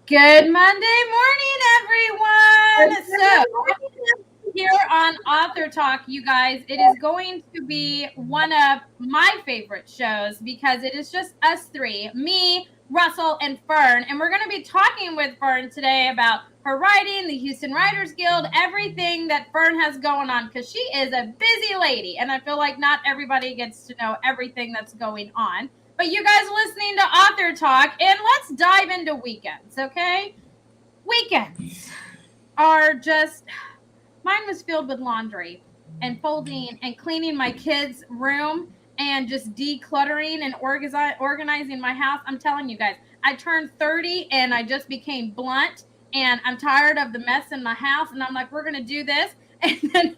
Good Monday morning, everyone. So, here on Author Talk, you guys, it is going to be one of my favorite shows because it is just us three, me, Russell, and Fern. And we're going to be talking with Fern today about her writing, the Houston Writers Guild, everything that Fern has going on because she is a busy lady. And I feel like not everybody gets to know everything that's going on. But you guys listening to Author Talk, and let's dive into weekends, okay? Weekends are just, mine was filled with laundry and folding and cleaning my kids' room and just decluttering and organizing my house. I'm telling you guys, I turned 30 and I just became blunt and I'm tired of the mess in my house. And I'm like, we're going to do this. And then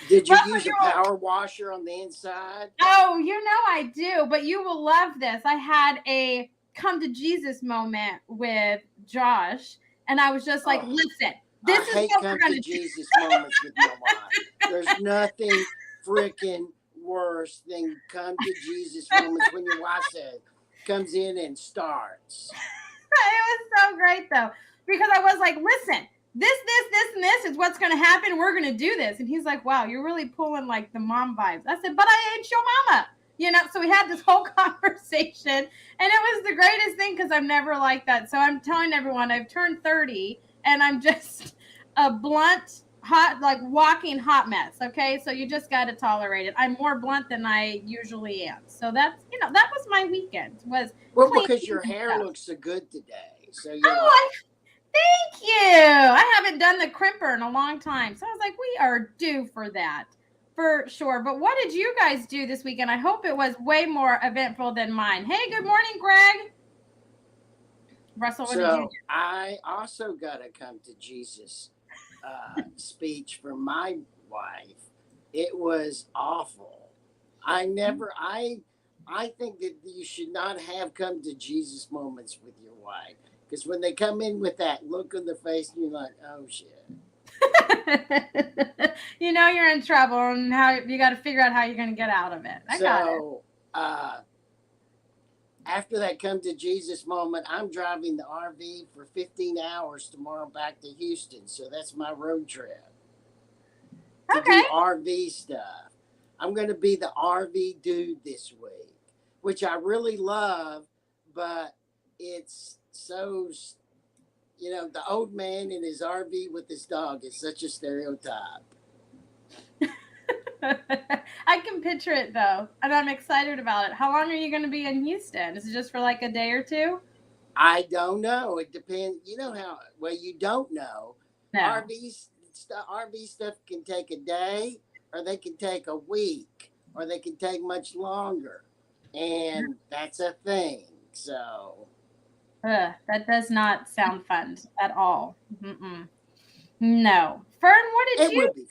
Did you Russell, use a power washer on the inside? oh, you know I do, but you will love this. I had a come to Jesus moment with Josh, and I was just like, Oh, listen, I this is hate what we're come going to to do. Jesus moments with my wife. There's nothing freaking worse than come to Jesus moments when your wife says, comes in and starts. It was so great, though, because I was like, listen, this, and this is what's going to happen. We're going to do this. And he's like, wow, you're really pulling like the mom vibes. I said, but I ain't your mama. So we had this whole conversation, and it was the greatest thing because I'm never like that. So I'm telling everyone I've turned 30 and I'm just a blunt, hot, like walking hot mess. Okay. So you just got to tolerate it. I'm more blunt than I usually am. So that was my weekend, was Well, cleaning because your and hair stuff. looks so good today. So you're Oh, like, thank you. I haven't done the crimper in a long time. So I was like, we are due for that for sure. But what did you guys do this weekend? I hope it was way more eventful than mine. Hey, good morning, Greg. Russell, what did you so do? I also got to come to Jesus speech for my wife. It was awful. I think that you should not have come to Jesus moments with your wife because when they come in with that look on their face, and you're like, oh shit. You're in trouble and how you got to figure out how you're going to get out of it. I got it. So after that come to Jesus moment, I'm driving the RV for 15 hours tomorrow back to Houston. So that's my road trip to Okay. do RV stuff. I'm going to be the RV dude this week, which I really love, but it's so, the old man in his RV with his dog is such a stereotype. I can picture it though, and I'm excited about it. How long are you going to be in Houston? Is it just for like a day or two? I don't know. It depends. You know how, well, you don't know. No. RV stuff can take a day, or they can take a week, or they can take much longer. And that's a thing. So Ugh, that does not sound fun at all. Mm-mm. No. Fern, what did it you would be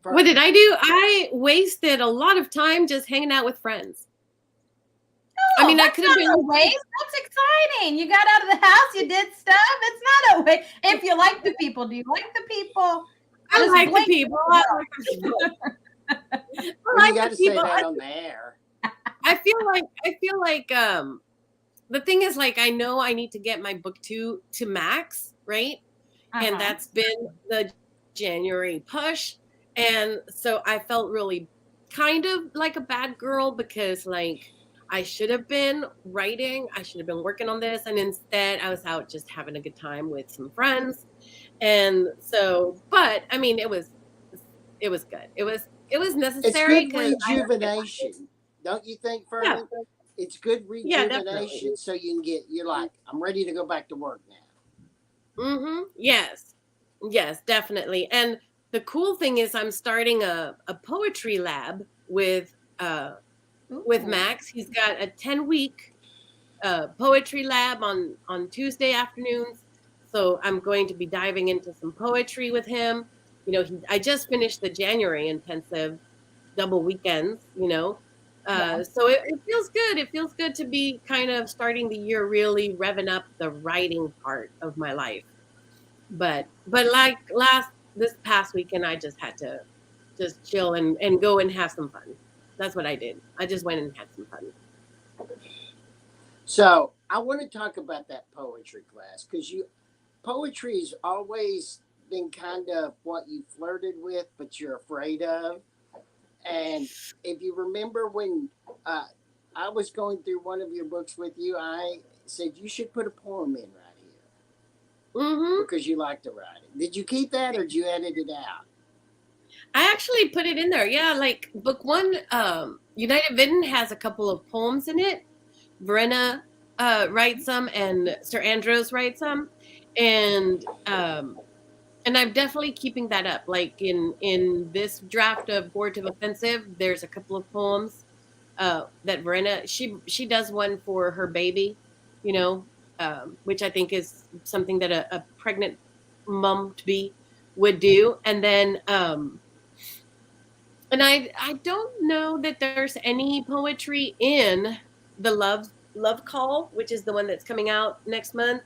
What fun. did I do? I wasted a lot of time just hanging out with friends. I Oh, mean, I that's could have not a been. waste. That's exciting. You got out of the house, you did stuff. It's not a waste. If you like the people, do you like the people? I Just like the blink. people. I like the people. I Well, you like got the to say people. that on the air. I feel like the thing is, like, I know I need to get my book to Max, right? And Uh-huh. that's been the January push. And so I felt really kind of like a bad girl because, like, I should have been writing, I should have been working on this, and instead I was out just having a good time with some friends. And so, but I mean, it was good. It was It's necessary good because I rejuvenation, don't you think, yeah, Fern? It's good yeah, definitely. rejuvenation, so you're like, I'm ready to go back to work now. Yes. Yes, definitely. And the cool thing is I'm starting a poetry lab with Ooh. Max. He's got a 10-week poetry lab on Tuesday afternoons. So I'm going to be diving into some poetry with him. I just finished the January intensive double weekends, Yeah. so it feels good. It feels good to be kind of starting the year really revving up the writing part of my life. But like last this past weekend, I just had to just chill and go and have some fun. That's what I did. I just went and had some fun. So I want to talk about that poetry class because poetry's always been kind of what you flirted with, but you're afraid of. And if you remember when uh, I was going through one of your books with you, I said you should put a poem in right here Mm-hmm. because you like to write it. Did you keep that or did you edit it out? I actually put it in there. Yeah, like book one, United Vidden has a couple of poems in it. Brenna writes some, and Sir Andros writes some, and I'm definitely keeping that up. Like in this draft of Abortive Offensive, there's a couple of poems that Brenna she does one for her baby, you know, which I think is something that a pregnant mom to be would do, and then and I don't know that there's any poetry in the love call, which is the one that's coming out next month.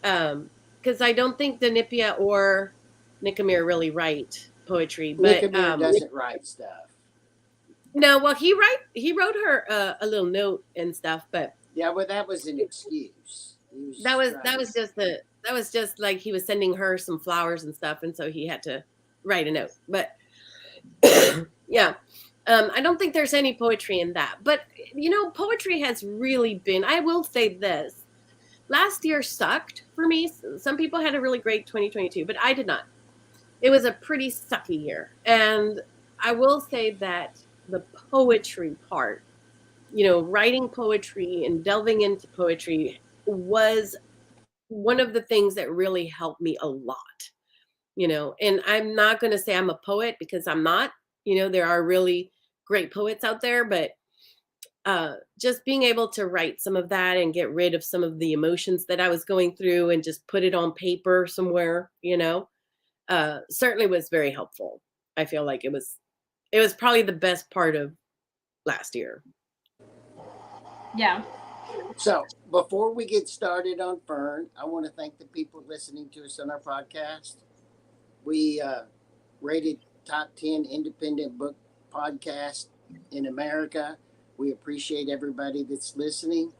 Because I don't think Danipia or Nikamir really write poetry, but Nikamir doesn't write stuff. no, well he wrote her a little note and stuff, but Yeah, well, that was an excuse. He was that just was trying that to. was just the that was just like he was sending her some flowers and stuff, and so he had to write a note. But yeah, I don't think there's any poetry in that. But poetry has really been. I will say this: last year sucked for me. Some people had a really great 2022, but I did not. It was a pretty sucky year, and I will say that the poetry part, writing poetry and delving into poetry was one of the things that really helped me a lot. And I'm not going to say I'm a poet because I'm not. There are really great poets out there, but just being able to write some of that and get rid of some of the emotions that I was going through and just put it on paper somewhere, certainly was very helpful. I feel like it was probably the best part of last year. Yeah. So, before we get started on Fern, I want to thank the people listening to us on our podcast. We rated top 10 independent book podcast in America. We appreciate everybody that's listening.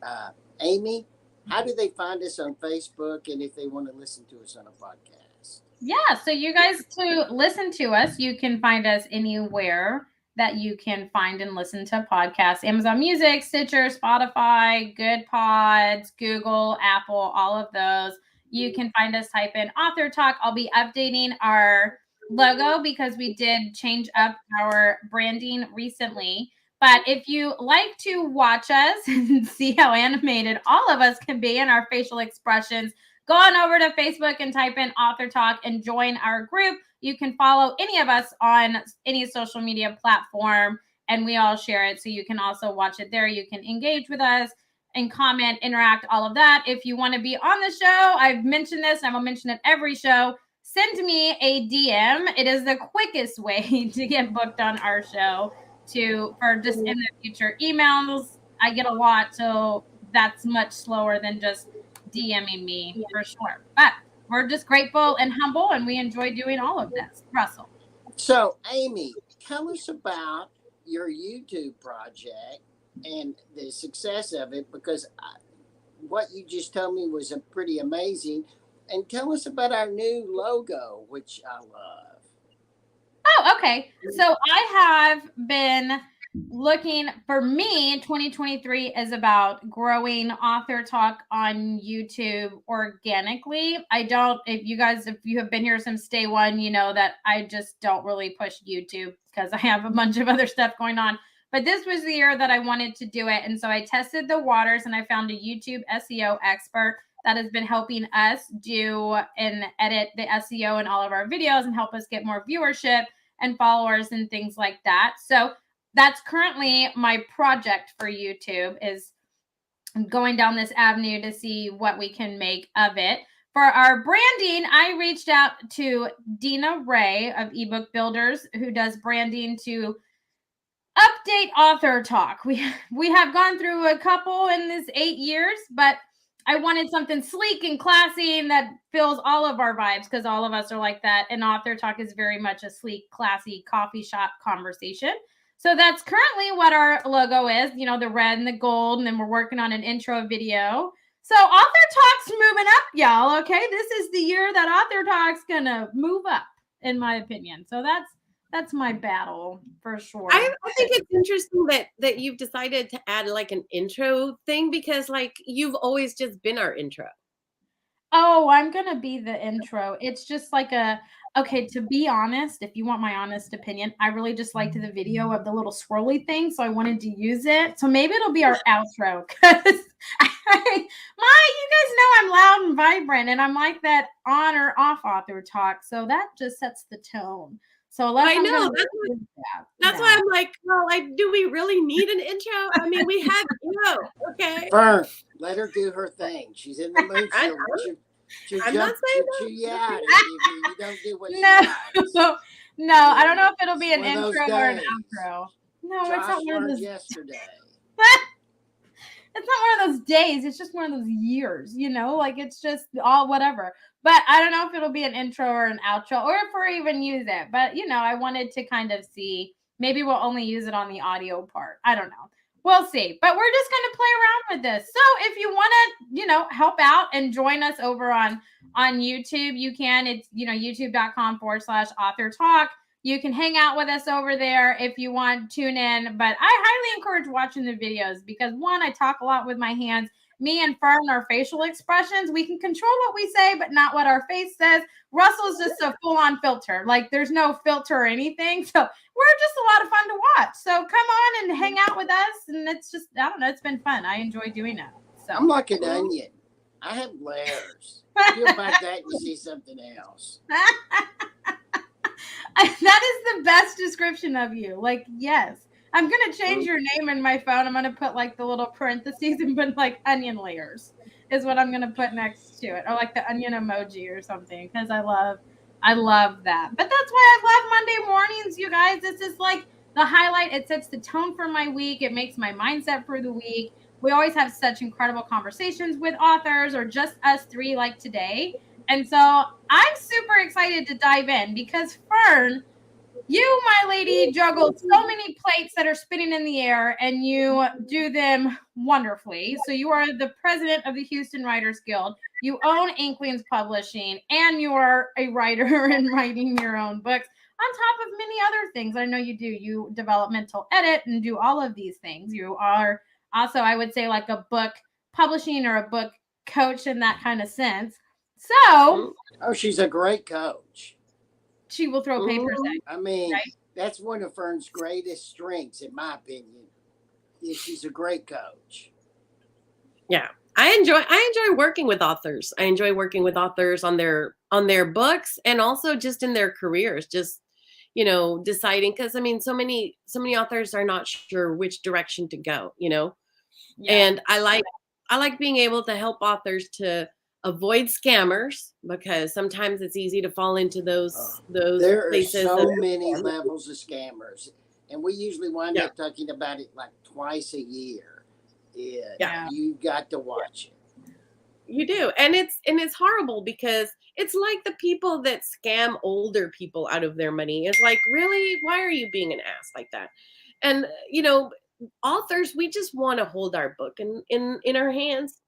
Uh, Amy, how do they find us on Facebook and if they want to listen to us on a podcast? Yeah, so you guys to listen to us, you can find us anywhere that you can find and listen to podcasts. Amazon Music, Stitcher, Spotify, Good Pods, Google, Apple, all of those. You can find us, type in Author Talk. I'll be updating our logo because we did change up our branding recently. But if you like to watch us and see how animated all of us can be in our facial expressions, go on over to Facebook and type in Author Talk and join our group. You can follow any of us on any social media platform, and we all share it. So you can also watch it there. You can engage with us and comment, interact, all of that. If you want to be on the show, I've mentioned this, and I will mention it every show. Send me a DM. It is the quickest way to get booked on our show for just in the future. Emails, I get a lot, so that's much slower than just DMing me for sure. But we're just grateful and humble, and we enjoy doing all of this. Russell. So, Amy, tell us about your YouTube project and the success of it because what you just told me was a pretty amazing. And tell us about our new logo, which I love. Oh, okay. So I have been looking for me, 2023 is about growing Author Talk on YouTube organically. If you have been here since day one, you know that I just don't really push YouTube because I have a bunch of other stuff going on. But this was the year that I wanted to do it. And so I tested the waters and I found a YouTube SEO expert that has been helping us do and edit the SEO in all of our videos and help us get more viewership and followers and things like that. So that's currently my project for YouTube, is going down this avenue to see what we can make of it. For our branding, I reached out to Dina Ray of eBook Builders, who does branding, to update Author Talk. We have gone through a couple in this 8 years, but I wanted something sleek and classy and that fills all of our vibes because all of us are like that. And Author Talk is very much a sleek, classy coffee shop conversation. So that's currently what our logo is, you know, the red and the gold, and then we're working on an intro video. So Author Talk's moving up, y'all. Okay, this is the year that Author Talk's gonna move up, in my opinion. So that's my battle for sure. I think it's interesting that you've decided to add like an intro thing, because like you've always just been our intro. Oh, I'm gonna be the intro. It's just like okay, to be honest, if you want my honest opinion, I really just liked the video of the little swirly thing, so I wanted to use it. So maybe it'll be our outro because you guys know I'm loud and vibrant, and I'm like that on or off Author Talk. So that just sets the tone. So unless I I'm know gonna that's why I'm like, well, like, do we really need an intro? I mean, we have okay. Fern, let her do her thing. She's in the mood. I'm not saying She'll chew you out if you don't do what she no, likes. no, I don't know if it'll be an One of those intro or an days. outro. No, it's Josh not one of learned those. yesterday. It's not one of those days. It's just one of those years, you know, like it's just all whatever. But I don't know if it'll be an intro or an outro or if we'll even use it. But, you know, I wanted to kind of see. Maybe we'll only use it on the audio part. I don't know. We'll see. But we're just going to play around with this. So if you want to, you know, help out and join us over on YouTube, you can. It's, you know, youtube.com/author talk. You can hang out with us over there if you want, tune in. But I highly encourage watching the videos because, one, I talk a lot with my hands. Me and Fern, our facial expressions, we can control what we say, but not what our face says. Russell's just a full-on filter. Like, there's no filter or anything. So we're just a lot of fun to watch. So come on and hang out with us. And it's just, I don't know, it's been fun. I enjoy doing it. So I'm like an onion. I have layers. Peel back that and you see something else. That is the best description of you. Like, yes. I'm going to change your name in my phone. I'm going to put like the little parentheses and put like onion layers is what I'm going to put next to it. Or like the onion emoji or something because I love that. But that's why I love Monday mornings, you guys. This is like the highlight. It sets the tone for my week. It makes my mindset for the week. We always have such incredible conversations with authors or just us three like today. And so I'm super excited to dive in because Fern, you, my lady, juggle so many plates that are spinning in the air and you do them wonderfully. So you are the president of the Houston Writers Guild. You own Inklings Publishing and you are a writer and writing your own books on top of many other things. I know you do. You developmental edit and do all of these things. You are also, I would say, like a book publishing or a book coach in that kind of sense. So Oh, she's a great coach. she will throw papers at you. I mean, right? that's one of Fern's greatest strengths, in my opinion. Is she's a great coach. Yeah. I enjoy working with authors. I enjoy working with authors on their books and also just in their careers, just, you know, deciding, because I mean so many authors are not sure which direction to go, you know. Yeah. And I like being able to help authors to avoid scammers, because sometimes it's easy to fall into those There are places. so many levels of scammers, and we usually wind up talking about it like twice a year. Yeah, you got to watch it. You do. And it's horrible because it's like the people that scam older people out of their money. It's like, really? Why are you being an ass like that? And you know, authors, we just want to hold our book in our hands.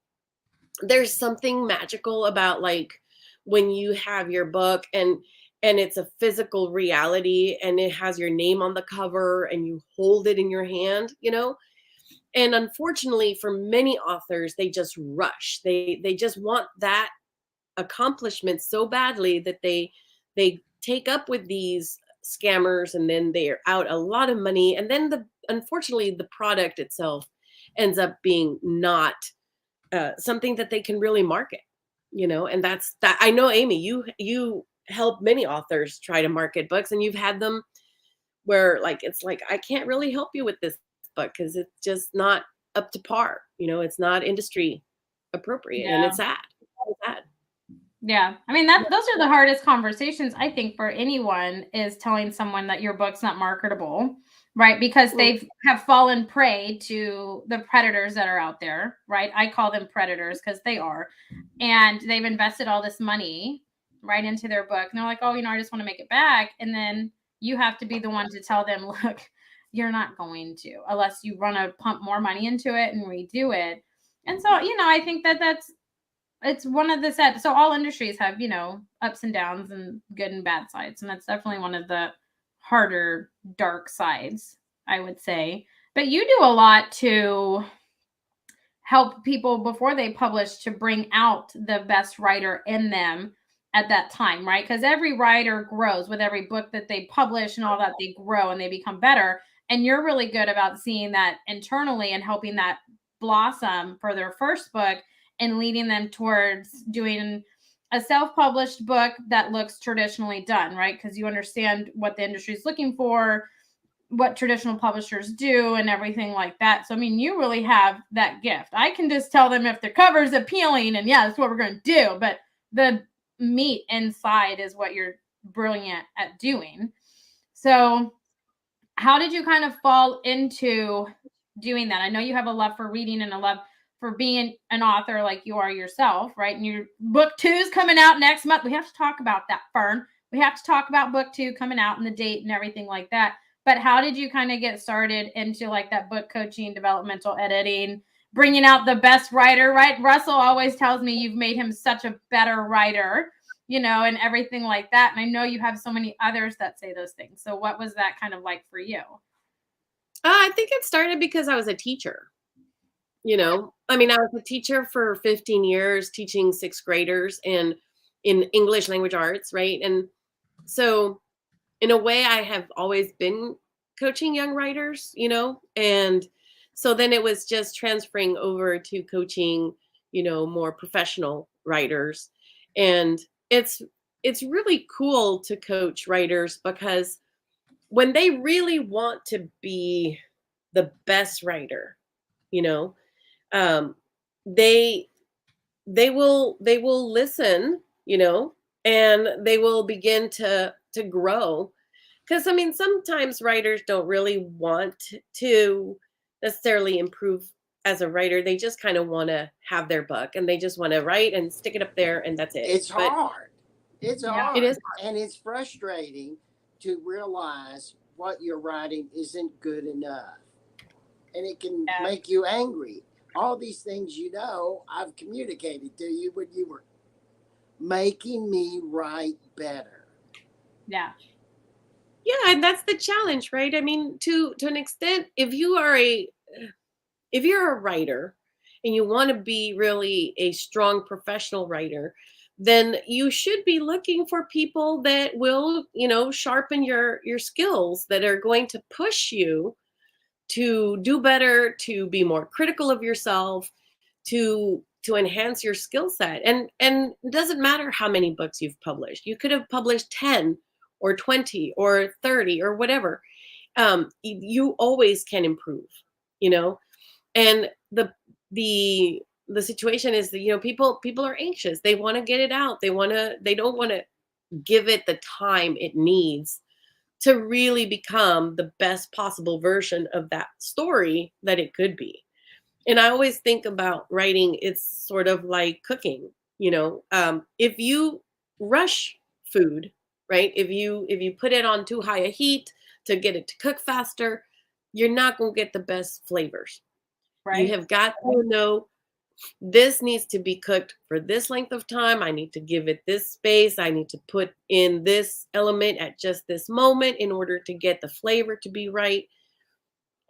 There's something magical about like when you have your book and it's a physical reality and it has your name on the cover and you hold it in your hand, you know. And unfortunately for many authors, they just rush. They just want that accomplishment so badly that they take up with these scammers, and then they are out a lot of money, and then unfortunately the product itself ends up being not something that they can really market, you know. And that's that. I know, Amy, you help many authors try to market books, and you've had them where like it's like, I can't really help you with this book because it's just not up to par, you know. It's not industry appropriate. And it's sad. It's sad. Yeah. I mean, those are the hardest conversations, I think, for anyone, is telling someone that your book's not marketable, right? Because they have fallen prey to the predators that are out there, right? I call them predators because they are. And they've invested all this money right into their book. And they're like, oh, you know, I just want to make it back. And then you have to be the one to tell them, look, You're not going to, unless you want to pump more money into it and redo it. And so, I think that it's one of the sad. So all industries have, ups and downs and good and bad sides. And that's definitely one of the harder, dark sides, I would say. But you do a lot to help people before they publish to bring out the best writer in them at that time, right? Because every writer grows with every book that they publish and all that, they grow and they become better. And you're really good about seeing that internally and helping that blossom for their first book and leading them towards doing a self-published book that looks traditionally done, right? Because you understand what the industry is looking for, what traditional publishers do and everything like that. So I mean, you really have that gift. I can just tell them if the cover is appealing and yeah, that's what we're going to do, but the meat inside is what you're brilliant at doing. So how did you kind of fall into doing that? I know you have a love for reading and a love for being an author like you are yourself, right? And your book 2 is coming out next month. We have to talk about that, Fern. We have to talk about book 2 coming out and the date and everything like that. But how did you kind of get started into like that book coaching, developmental editing, bringing out the best writer, right? Russell always tells me you've made him such a better writer, and everything like that. And I know you have so many others that say those things. So what was that kind of like for you? I think it started because I was a teacher. I mean, I was a teacher for 15 years, teaching sixth graders and in English language arts, right? And so in a way, I have always been coaching young writers, and so then it was just transferring over to coaching, more professional writers. And it's it's really cool to coach writers because when they really want to be the best writer, you know, um, they they will listen, and they will begin to grow. Because I mean, sometimes writers don't really want to necessarily improve as a writer. They just kind of want to have their book and they just want to write and stick it up there and that's it. It's But hard. It's Yeah. it hard. is. And it's frustrating to realize what you're writing isn't good enough. And it can Yeah. make you angry. All these things I've communicated to you when you were making me write better. Yeah. Yeah, and that's the challenge, right? I mean, to an extent, if you're a writer and you want to be really a strong professional writer, then you should be looking for people that will, sharpen your skills, that are going to push you to do better, to be more critical of yourself, to enhance your skill set. And it doesn't matter how many books you've published. You could have published 10 or 20 or 30 or whatever. You always can improve, you know and the situation is that, people are anxious. They want to get it out. They don't want to give it the time it needs to really become the best possible version of that story that it could be. And I always think about writing, it's sort of like cooking. If you rush food, right, if you put it on too high a heat to get it to cook faster, you're not going to get the best flavors. You Right. have got to know this needs to be cooked for this length of time. I need to give it this space. I need to put in this element at just this moment in order to get the flavor to be right.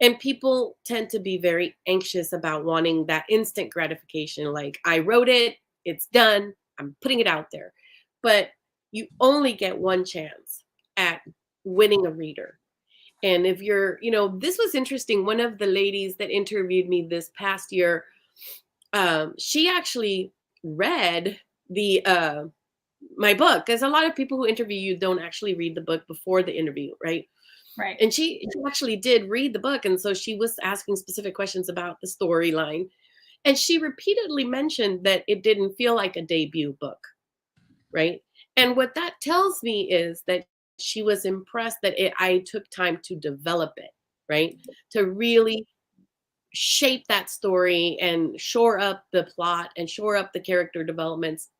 And people tend to be very anxious about wanting that instant gratification. Like, I wrote it, it's done, I'm putting it out there. But you only get one chance at winning a reader. And if this was interesting. One of the ladies that interviewed me this past year, she actually read the my book, because a lot of people who interview you don't actually read the book before the interview, right? Right. And she actually did read the book, and so she was asking specific questions about the storyline, and she repeatedly mentioned that it didn't feel like a debut book, right? And what that tells me is that she was impressed that I took time to develop it, right? To really shape that story and shore up the plot and shore up the character developments,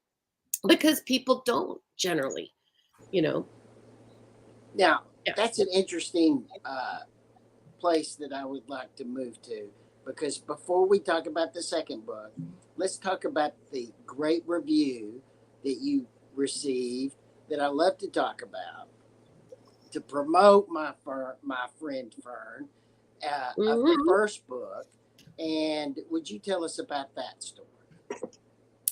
because people don't generally, you know. Now, Yeah. that's an interesting place that I would like to move to. Because before we talk about the second book, let's talk about the great review that you received that I love to talk about to promote my friend Fern of the Mhm. first book. And would you tell us about that story?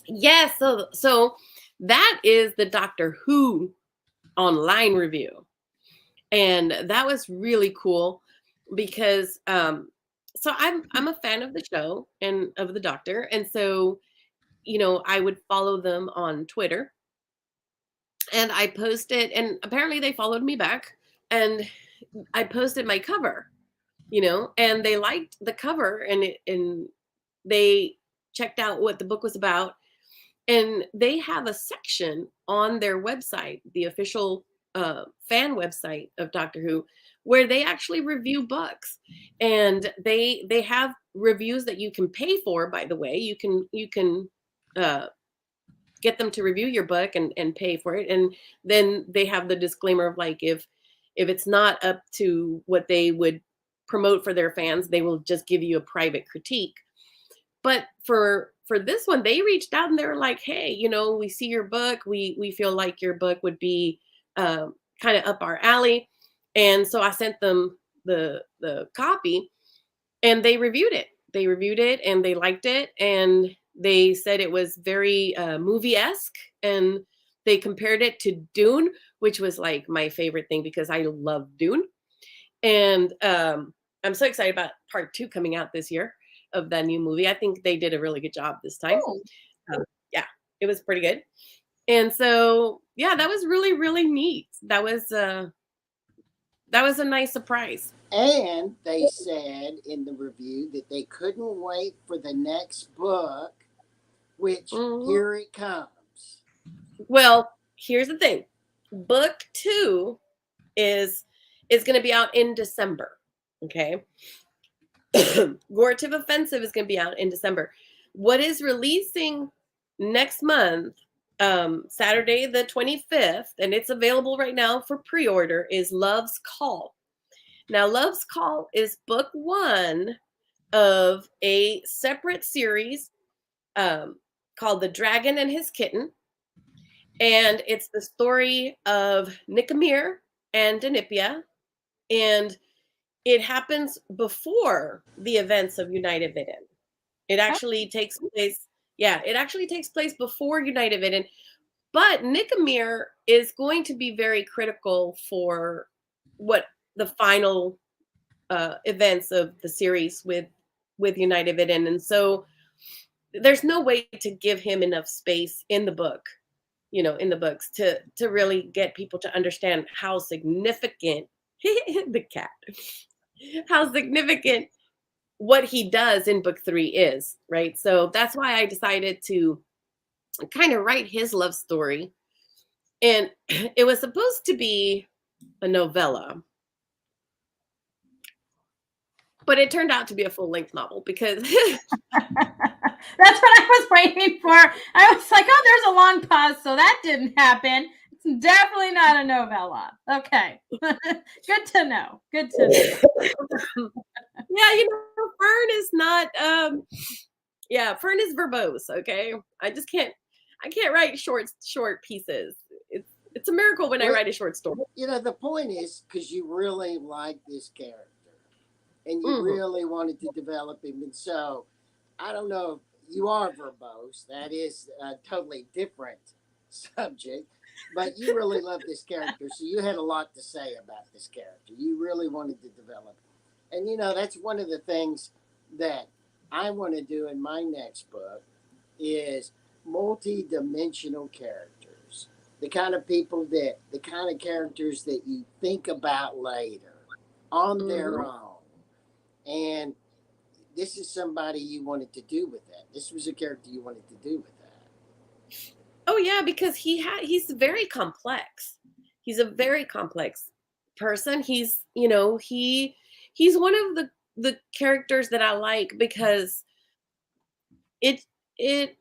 Yes, so that is the Doctor Who online review. And that was really cool because so I'm a fan of the show and of the Doctor. And so, I would follow them on Twitter and I posted, and apparently they followed me back, and I posted my cover, and they liked the cover, and they checked out what the book was about, and they have a section on their website, the official fan website of Doctor Who, where they actually review books, and they have reviews that you can pay for. By the way, you can uh, get them to review your book and pay for it, and then they have the disclaimer of like, if it's not up to what they would promote for their fans, they will just give you a private critique. But for this one, they reached out and they were like, hey, we see your book, we feel like your book would be kind of up our alley. And so I sent them the copy, and they reviewed it and they liked it, and they said it was very movie-esque, and they compared it to Dune, which was like my favorite thing because I love Dune. And I'm so excited about part two coming out this year of that new movie. I think they did a really good job this time. Oh, Yeah, it was pretty good. And so, yeah, that was really, really neat. That was a nice surprise. And they said in the review that they couldn't wait for the next book, which Mhm. here it comes. Well, here's the thing. Book two is is going to be out in December. Okay. Gorative Offensive is going to be out in December. What is releasing next month, Saturday the 25th, and it's available right now for pre-order, is Love's Call. Now, Love's Call is book one of a separate series um, called The Dragon and His Kitten. And it's the story of Nicomeer and Denipia. And it happens before the events of United Viden. It actually takes place, yeah, it actually takes place before United Viden. But Nicomeer is going to be very critical for what the final events of the series with United Viden. And so there's no way to give him enough space in the book, in the books, to really get people to understand how significant the cat, how significant what he does in book three is, right? So that's why I decided to kind of write his love story. And it was supposed to be a novella, but it turned out to be a full length novel because that's what I was waiting for. I was like, oh, there's a long pause, so that didn't happen. It's definitely not a novella. Okay. Good to know. Good to know. yeah, Fern is not yeah, Fern is verbose, okay? I can't write short pieces. It's a miracle when I Well, write a short story. the point is because you really like this character and you Mhm. really wanted to develop him. And so I don't know if you are verbose. That is a totally different subject. But you really love this character. So you had a lot to say about this character. You really wanted to develop. And that's one of the things that I want to do in my next book is multi-dimensional characters. The kind of characters that you think about later on their Mhm. own. And this is somebody you wanted to do with that. This was a character you wanted to do with that. Oh yeah, because he's very complex. He's a very complex person. He's one of the characters that I like because it it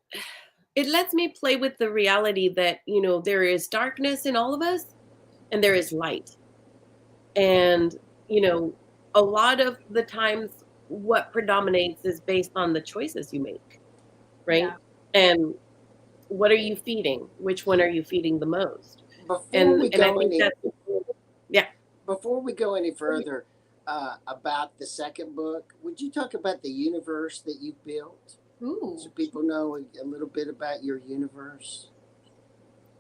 it lets me play with the reality that, there is darkness in all of us and there is light. And, you know, a lot of the times what predominates is based on the choices you make, right? Yeah. And what are you feeding? Which one are you feeding the most? Before And we and I go think any that's yeah. before we go any further about the second book, would you talk about the universe that you built, so Ooh. people know a little bit about your universe?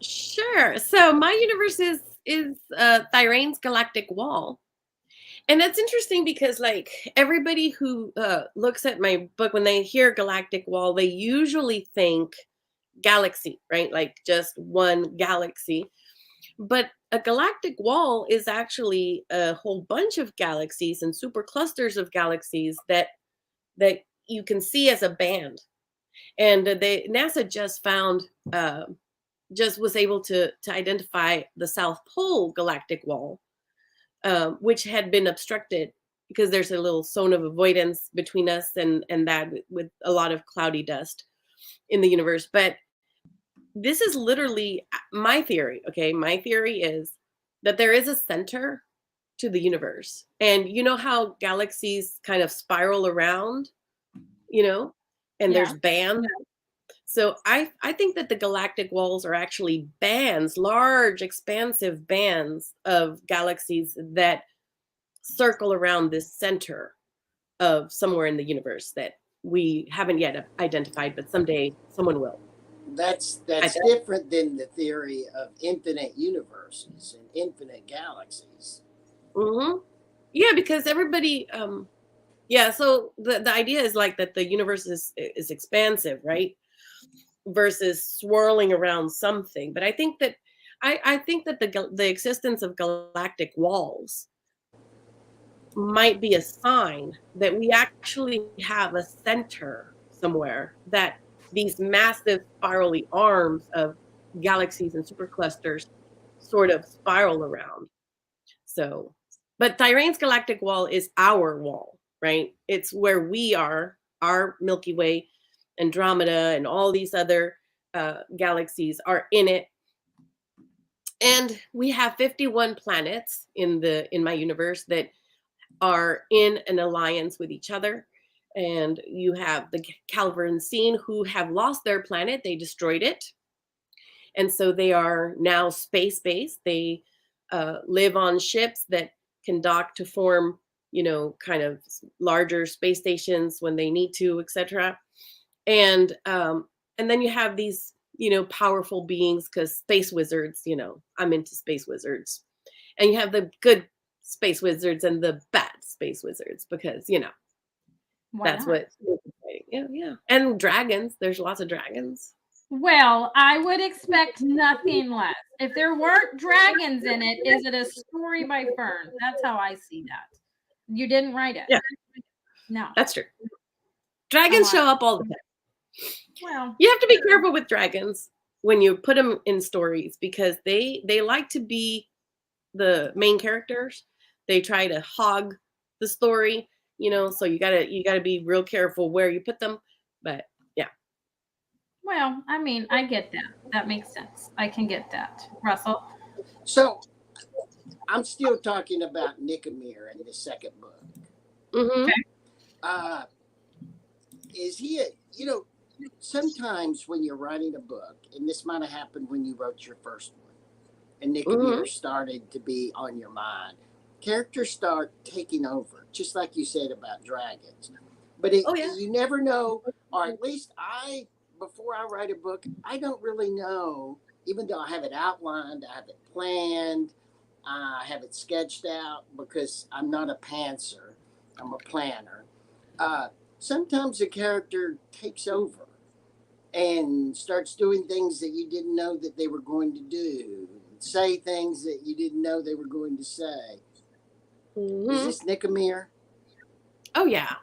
Sure. So my universe is Thyrane's galactic wall. And that's interesting because like everybody who looks at my book when they hear galactic wall, they usually think galaxy, right? Like just one galaxy. But a galactic wall is actually a whole bunch of galaxies and super clusters of galaxies that you can see as a band. And they NASA just found just was able to identify the South Pole galactic wall, which had been obstructed because there's a little zone of avoidance between us and that with a lot of cloudy dust in the universe. But this is literally my theory. Okay, my theory is that there is a center to the universe, and you know how galaxies kind of spiral around, you know, and Yeah. there's bands. So I think that the galactic walls are actually bands, large, expansive bands of galaxies that circle around this center of somewhere in the universe that we haven't yet identified, but someday someone will. I That's think. different than the theory of infinite universes and infinite galaxies. Hmm. Yeah, because everybody, yeah. So the idea is like that the universe is expansive, right? Versus swirling around something. But I think that the existence of galactic walls might be a sign that we actually have a center somewhere that these massive spirally arms of galaxies and superclusters sort of spiral around. So, but Thyrane's galactic wall is our wall, right? It's where we are, our Milky Way, Andromeda, and all these other galaxies are in it. And we have 51 planets in my universe that are in an alliance with each other. And you have the Calvern Scene who have lost their planet. They destroyed it. And so they are now space based. They live on ships that can dock to form, kind of larger space stations when they need to, etc. And then you have these, powerful beings because space wizards. I'm into space wizards, and you have the good space wizards and the bad space wizards because Why that's not? what. Yeah, yeah, and dragons. There's lots of dragons. Well, I would expect nothing less. If there weren't dragons in it, is it a story by Fern? That's how I see that. You didn't write it. Yeah, No. that's true. Come Dragons on. show up all the time. Well, You have to be careful with dragons when you put them in stories because they like to be the main characters. They try to hog the story, so you gotta be real careful where you put them. But yeah. well, I mean, I get that. That makes sense. I can get that. Russell? So I'm still talking about Nicomer in the second book. Mm-hmm. Okay. Uh, is he a, sometimes when you're writing a book, and this might have happened when you wrote your first one, and Mm-hmm. Nicomer started to be on your mind, characters start taking over, just like you said about dragons. But Oh yeah. you never know, or at least before I write a book, I don't really know, even though I have it outlined, I have it planned, I have it sketched out because I'm not a pantser, I'm a planner. Uh, Sometimes a character takes over and starts doing things that you didn't know that they were going to do, say things that you didn't know they were going to say. Is Mm-hmm. this Nicomer? Oh yeah.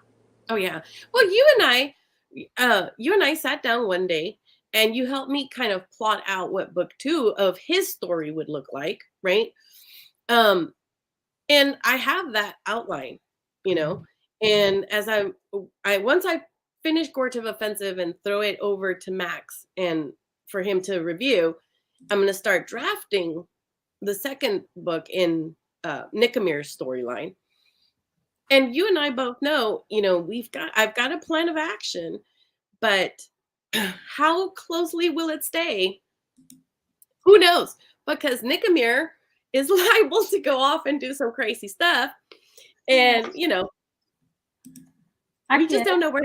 Oh yeah. Well, you and I sat down one day and you helped me kind of plot out what book two of his story would look like, right? Um, and I have that outline, you know. And as I once I finish Gortiv Offensive and throw it over to Max and for him to review, I'm going to start drafting the second book in Nicomer's storyline. And you and I both know, I've got a plan of action, but how closely will it stay? Who knows? Because Nicomer is liable to go off and do some crazy stuff. And, I we get just it. don't know where.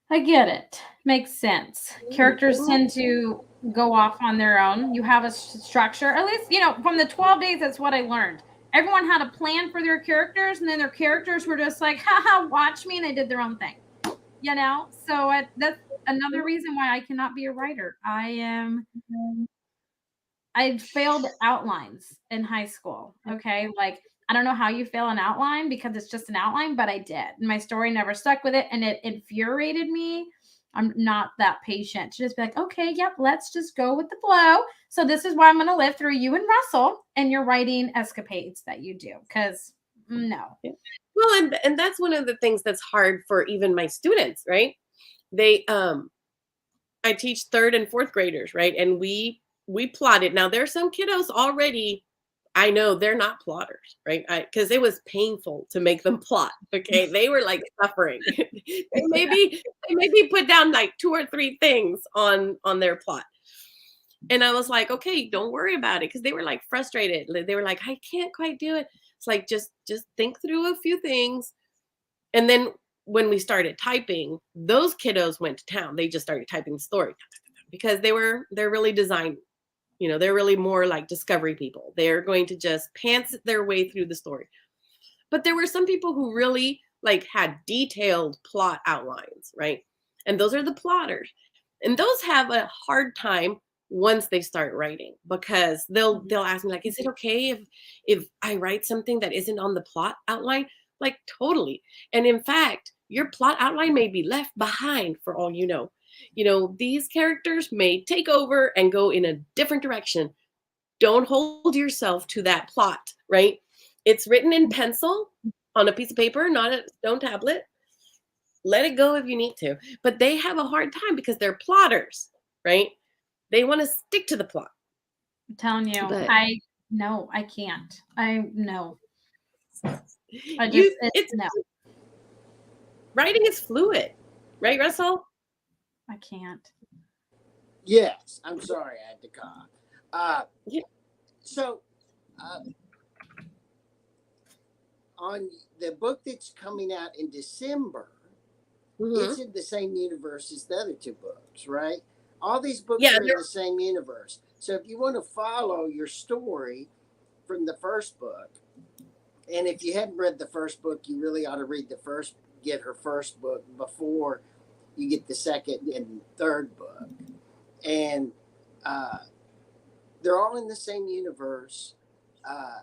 I get it. Makes sense. Characters Mhm. tend to go off on their own. You have a structure. At least, from the 12 days, that's what I learned. Everyone had a plan for their characters, and then their characters were just like, haha, watch me, and they did their own thing. So that's another reason why I cannot be a writer. I failed outlines in high school. Okay. Like, I don't know how you fail an outline because it's just an outline, but I did. And my story never stuck with it. And it infuriated me. I'm not that patient to just be like, okay, yep, let's just go with the flow. So this is why I'm going to live through you and Russell and your writing escapades that you do. Because no. Yeah. Well, and that's one of the things that's hard for even my students, right? They I teach third and fourth graders, right? And we plotted. Now there's some kiddos already. I know they're not plotters, right? Because it was painful to make them plot. Okay, they were like suffering. they maybe put down like 2 or 3 things on their plot, and I was like, okay, don't worry about it, because they were like frustrated. They were like, I can't quite do it. It's like just think through a few things, and then when we started typing, those kiddos went to town. They just started typing the story because they're really designed. They're really more like discovery people. They're going to just pants their way through the story. But there were some people who really like had detailed plot outlines, right? And those are the plotters. And those have a hard time once they start writing, because they'll ask me like, is it okay if I write something that isn't on the plot outline? Like, totally. And in fact, your plot outline may be left behind for all you know. These characters may take over and go in a different direction. Don't hold yourself to that plot, right? It's written in pencil on a piece of paper, not a stone tablet. Let it go if you need to. But they have a hard time because they're plotters, right? They want to stick to the plot. I'm telling you, But no, I can't. No. I just, you it's no, writing is fluid, right, Russell? I can't. Yes, I'm sorry, I had to cough. Uh, Yeah. so, uh, on the book that's coming out in December, Mm-hmm. it's in the same universe as the other 2 books, right? All these books Yeah, are in the same universe. So if you want to follow your story from the first book, and if you hadn't read the first book, you really ought to get her first book before you get the second and third book. And uh, they're all in the same universe. Uh,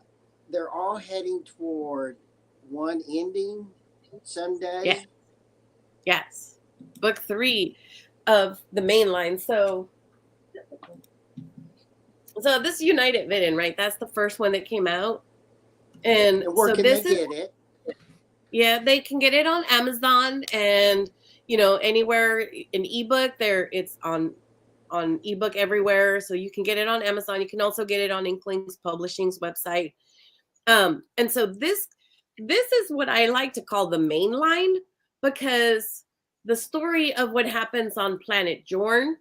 they're all heading toward one ending yeah, someday. yes. Book 3 of the main line. So this United Villain, right? That's the first one that came out. And And where so can they this is, get it? yeah, they can get it on Amazon, and anywhere in ebook. It's on ebook everywhere, so you can get it on Amazon. You can also get it on Inklings Publishing's website. And so this is what I like to call the main line, because the story of what happens on Planet Jorn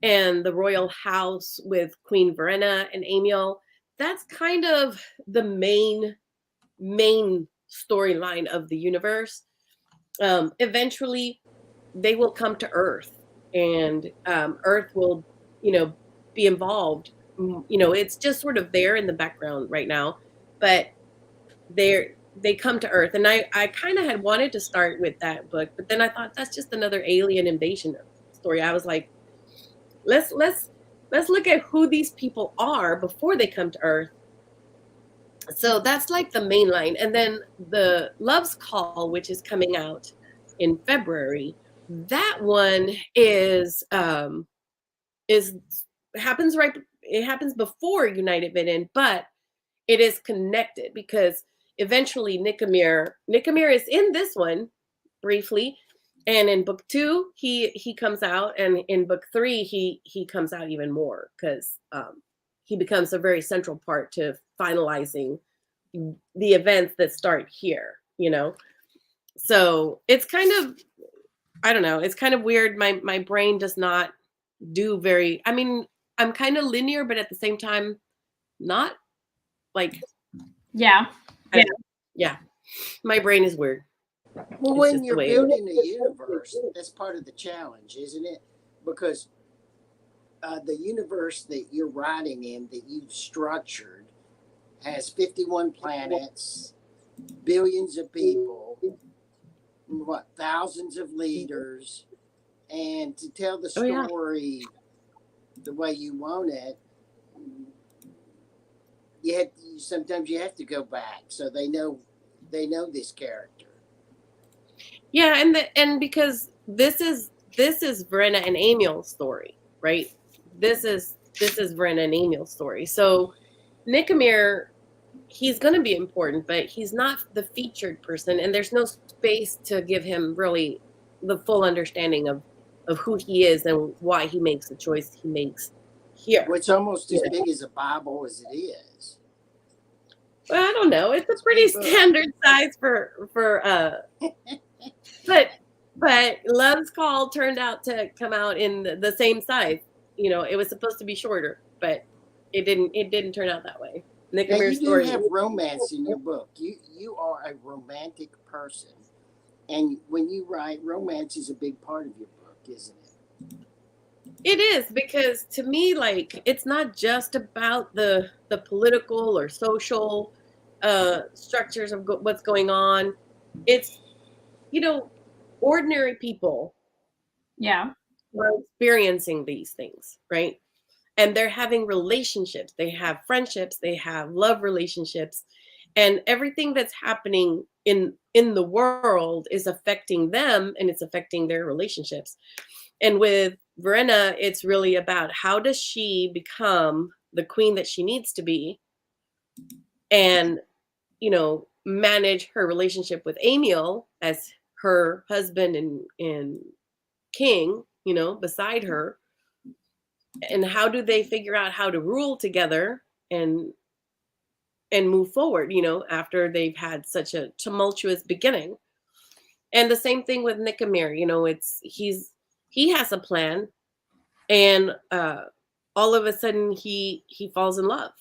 and the royal house with Queen Verena and Amiel, that's kind of the main storyline of the universe. Eventually, they will come to Earth, and Earth will, be involved. It's just sort of there in the background right now, but they come to Earth, and I kind of had wanted to start with that book, but then I thought that's just another alien invasion story. I was like, let's look at who these people are before they come to Earth. So that's like the main line. And then the Love's Call, which is coming out in February, that one is happens right it happens before United Villain, but it is connected because eventually Nicomer is in this one briefly, and in book 2 he comes out, and in book 3 he comes out even more, because he becomes a very central part to finalizing the events that start here, you know? So it's kind of, I don't know, it's kind of weird. My brain does not do very, I mean, I'm kind of linear, but at the same time, not like, Yeah. yeah, my brain is weird. Well, It's when just the you're way it is. building a universe, that's part of the challenge, isn't it? Because the universe that you're writing in, that you've structured, has 51 planets, billions of people, what, thousands of leaders, and to tell the Oh yeah. story the way you want it, you had sometimes you have to go back so they know this character. Yeah, and because this is Verena and Emil's story, right? This is Verena and Emil's story. So Nicomer, he's going to be important, but he's not the featured person, and there's no space to give him really the full understanding of who he is and why he makes the choice he makes here. Well, it's almost You as know? big as a Bible as it is. Well, I don't know. It's a It's a pretty big book. standard size for but Love's Call turned out to come out in the same size. You know, it was supposed to be shorter, but it didn't turn out that way. Now Nicomere's you do story. have romance in your book. You are a romantic person, and when you write, romance is a big part of your book, isn't it? It is, because to me, like, it's not just about the political or social structures of what's going on. It's, you know, ordinary people Yeah. are experiencing these things, right? And they're having relationships. They have friendships, they have love relationships, and everything that's happening in the world is affecting them, and it's affecting their relationships. And with Verena, it's really about how does she become the queen that she needs to be, and manage her relationship with Emil as her husband and king, beside her. And how do they figure out how to rule together and move forward, after they've had such a tumultuous beginning. And the same thing with Nicomer, he has a plan, and all of a sudden he falls in love,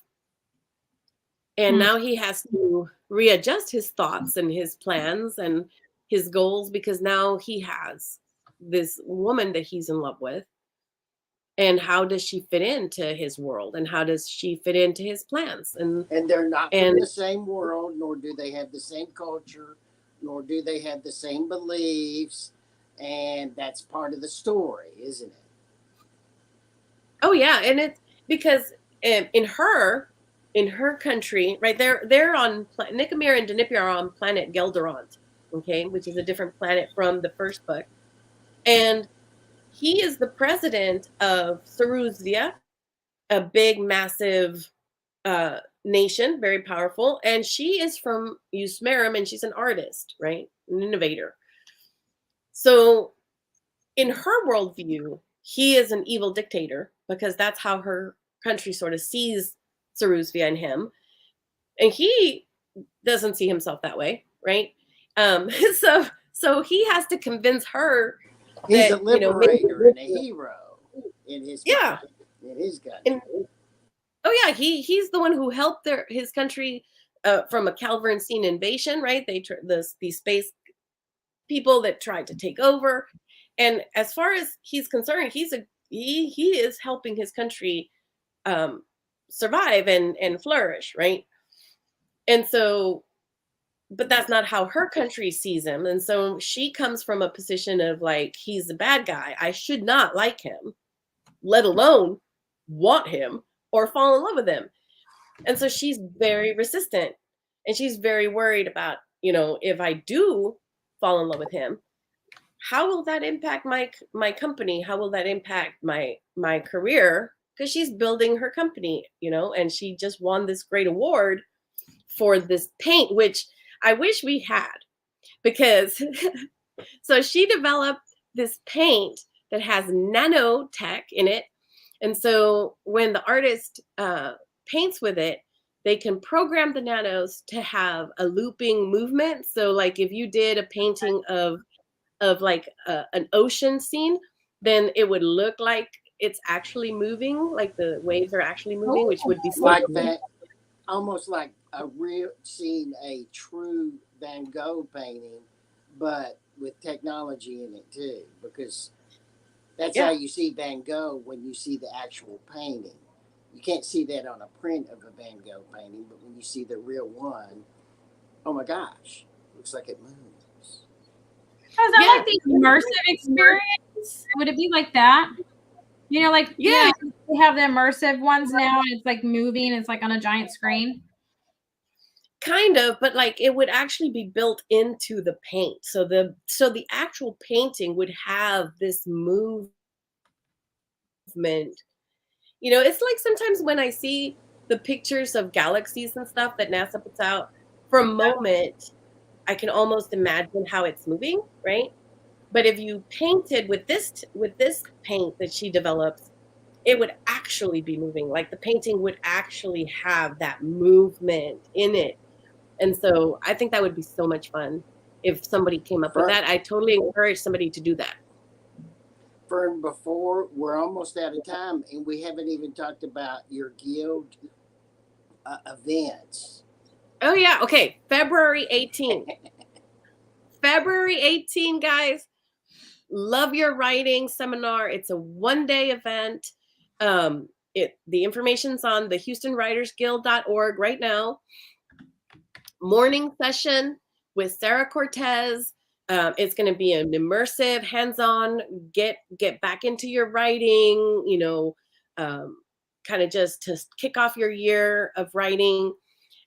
and Hmm. now he has to readjust his thoughts and his plans and his goals, because now he has this woman that he's in love with. And how does she fit into his world, and how does she fit into his plans? and And they're not from and the same world, nor do they have the same culture, nor do they have the same beliefs, and that's part of the story, isn't it? Oh yeah, and it's because in her country, right? They're on Nicomer and Denippia are on planet Gelderont, okay, which is a different planet from the first book. And he is the president of Saruzia, a big, massive nation, very powerful. And she is from Eusmerum, and she's an artist, right? An innovator. So in her worldview, he is an evil dictator, because that's how her country sort of sees Saruzvia and him. And he doesn't see himself that way, right? So he has to convince her He's a that, liberator and a hero in his yeah. mind, in his country. And oh yeah, he's the one who helped his country from a Calvernstein invasion, right? These space people that tried to take over. And as far as he's concerned, he is helping his country um, survive and flourish, right? And so, but that's not how her country sees him. And so she comes from a position of like, he's a bad guy. I should not like him, let alone want him or fall in love with him. And so she's very resistant, and she's very worried about, if I do fall in love with him, how will that impact my company? How will that impact my career? Because she's building her company, and she just won this great award for this paint, which I wish we had, because so she developed this paint that has nanotech in it. And so when the artist paints with it, they can program the nanos to have a looping movement. So like if you did a painting of like an ocean scene, then it would look like it's actually moving, like the waves are actually moving, which would be so Like cool. that, almost like a real seeing a true Van Gogh painting, but with technology in it too, because that's how Yeah, you see Van Gogh when you see the actual painting. You can't see that on a print of a Van Gogh painting, but when you see the real one, oh my gosh, looks like it moves. Oh, is that yeah, like the immersive experience? Would it be like that? Like, yeah. they have the immersive ones now, and it's like moving, it's like on a giant screen. Kind of, but like it would actually be built into the paint. So the actual painting would have this movement. It's like sometimes when I see the pictures of galaxies and stuff that NASA puts out, for a moment, I can almost imagine how it's moving, right? But if you painted with this paint that she develops, it would actually be moving. Like the painting would actually have that movement in it. And so I think that would be so much fun if somebody came up with Fern, that. I totally encourage somebody to do that. Fern, before we're almost out of time, and we haven't even talked about your guild events. Oh yeah, okay. February 18th. February 18, guys. Love Your Writing seminar. It's a one-day event. The information's on the HoustonWritersGuild.org right now. Morning session with Sarah Cortez. It's going to be an immersive, hands-on, get back into your writing, kind of just to kick off your year of writing.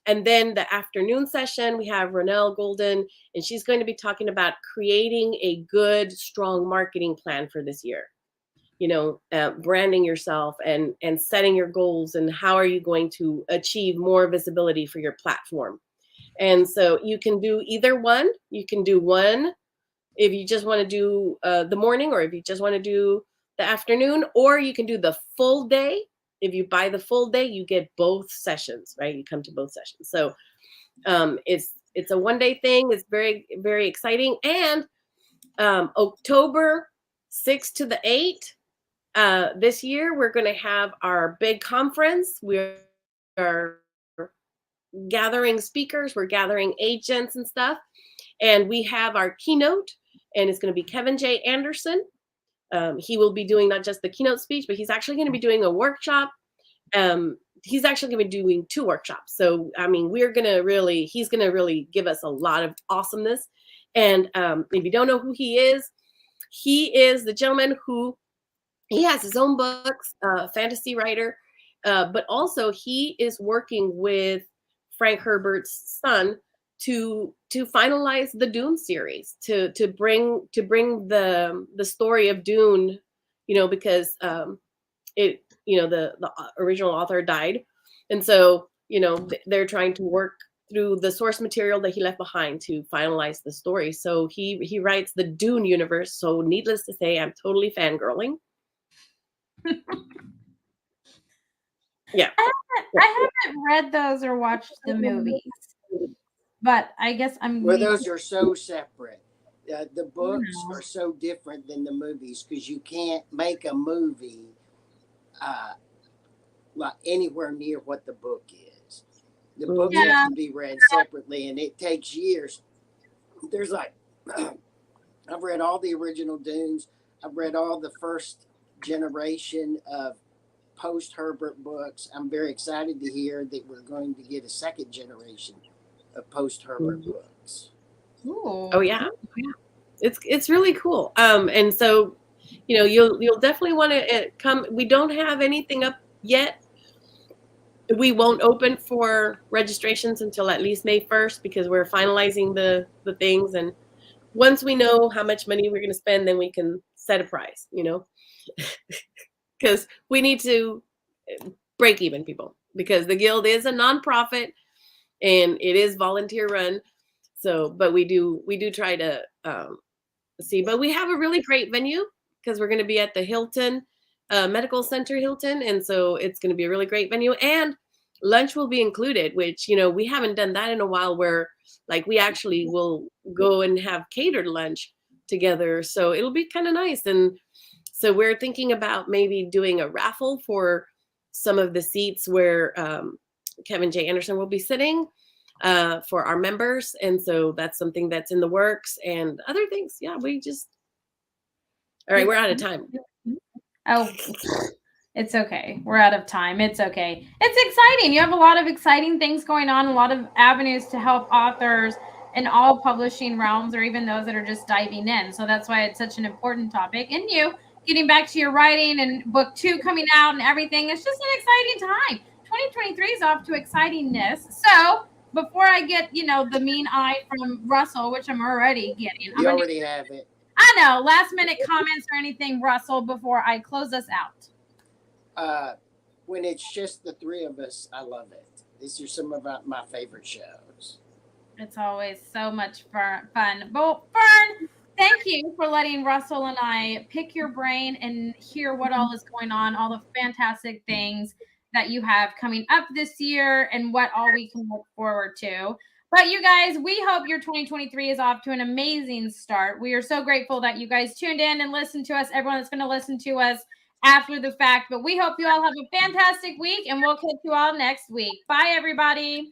And then the afternoon session, we have Ronelle Golden, and she's going to be talking about creating a good, strong marketing plan for this year. Branding yourself and setting your goals, and how are you going to achieve more visibility for your platform. And so you can do either one. You can do one if you just want to do the morning, or if you just want to do the afternoon, or you can do the full day. If you buy the full day, you get both sessions, right? You come to both sessions. So it's a one-day thing. It's very, very exciting. And October 6th to the 8th, this year, we're going to have our big conference. We are gathering speakers, we're gathering agents and stuff. And we have our keynote, and it's going to be Kevin J. Anderson. He will be doing not just the keynote speech, but he's actually going to be doing a workshop. He's actually going to be doing 2 workshops. So, I mean, he's going to really give us a lot of awesomeness. And if you don't know who he is the gentleman who, he has his own books, fantasy writer, but also he is working with Frank Herbert's son to finalize the Dune series, to bring the story of Dune, because the original author died, and so they're trying to work through the source material that he left behind to finalize the story. So he writes the Dune universe. So needless to say, I'm totally fangirling. Yeah. I haven't read those or watched the movies, but I guess I'm Well, maybe. those are so separate. The I don't books know. are so different than the movies because you can't make a movie uh, like anywhere near what the book is. The books have Yeah. to be read separately, and it takes years. There's like, I've read all the original Dunes. I've read all the first generation of post Herbert books. I'm very excited to hear that we're going to get a second generation of post Herbert Mhm. books. Oh Ooh. yeah. It's really cool. And so you'll definitely want to come. We don't have anything up yet. We won't open for registrations until at least May 1st, because we're finalizing the things. And once we know how much money we're going to spend, then we can set a price, because we need to break even, people, because the guild is a nonprofit and it is volunteer run. So, but we do try to see, but we have a really great venue, because we're going to be at the Hilton Medical Center Hilton. And so it's going to be a really great venue. And lunch will be included, which, we haven't done that in a while, where like we actually will go and have catered lunch together. So it'll be kind of nice. And so we're thinking about maybe doing a raffle for some of the seats where Kevin J. Anderson will be sitting, for our members. And so that's something that's in the works, and other things. Yeah, all right, we're out of time. Oh, it's okay. We're out of time. It's okay. It's exciting. You have a lot of exciting things going on, a lot of avenues to help authors in all publishing realms, or even those that are just diving in. So that's why it's such an important topic. And you getting back to your writing and book 2 coming out and everything, it's just an exciting time. 2023 is off to excitingness. So before I get, the mean eye from Russell, which I'm already getting, I'm You going to already have it. I know, last minute comments or anything, Russell, before I close us out. Uh, when it's just the three of us, I love it. These are some of my favorite shows. It's always so much fun. Well, Fern, thank you for letting Russell and I pick your brain and hear what all is going on, all the fantastic things that you have coming up this year, and what all we can look forward to. But you guys, we hope your 2023 is off to an amazing start. We are so grateful that you guys tuned in and listened to us, everyone that's going to listen to us after the fact. But we hope you all have a fantastic week, and we'll catch you all next week. Bye, everybody.